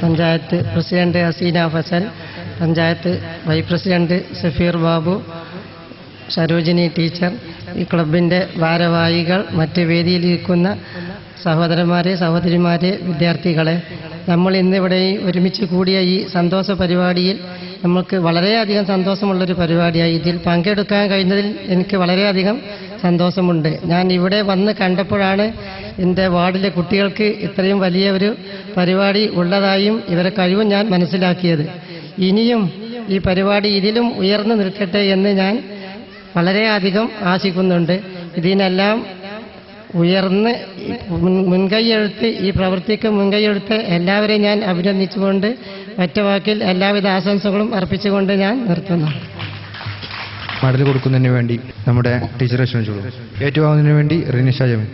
Panchayat president Haseena Fazal, panchayat vice president Safeer Babu, Sarojini teacher, ഈ ക്ലബിൻ്റെ ഭാരവാഹികൾ, മറ്റ് വേദിയിലിരിക്കുന്ന സഹോദരന്മാരെ, സഹോദരിമാരെ, വിദ്യാർത്ഥികളെ, നമ്മൾ ഇന്നിവിടെ ഒരുമിച്ച് കൂടിയ ഈ സന്തോഷ പരിപാടിയിൽ നമുക്ക് വളരെയധികം സന്തോഷമുള്ളൊരു പരിപാടിയായി. ഇതിൽ പങ്കെടുക്കാൻ കഴിഞ്ഞതിൽ എനിക്ക് വളരെയധികം സന്തോഷമുണ്ട്. ഞാൻ ഇവിടെ വന്ന് കണ്ടപ്പോഴാണ് എൻ്റെ വാർഡിലെ കുട്ടികൾക്ക് ഇത്രയും വലിയ ഒരു പരിപാടി ഉള്ളതായും ഇവരെ കഴിവും ഞാൻ മനസ്സിലാക്കിയത്. ഇനിയും ഈ പരിപാടി ഇതിലും ഉയർന്നു നിൽക്കട്ടെ എന്ന് ഞാൻ വളരെയധികം ആശിക്കുന്നുണ്ട്. ഇതിനെല്ലാം ഉയർന്ന് മുൻകൈയെടുത്ത് ഈ പ്രവൃത്തിക്ക് മുൻകൈയെടുത്ത് എല്ലാവരെയും ഞാൻ അഭിനന്ദിച്ചുകൊണ്ട് ഒറ്റവാക്കിൽ എല്ലാവിധ ആശംസകളും അർപ്പിച്ചുകൊണ്ട് ഞാൻ നിർത്തുന്നു. മെഡൽ കൊടുക്കുന്നതിന് വേണ്ടി നമ്മുടെ ടീച്ചറെ ക്ഷണിച്ചോളൂ. ഏറ്റുവാങ്ങുന്നതിന് വേണ്ടി റിനിഷ ജമീൽ.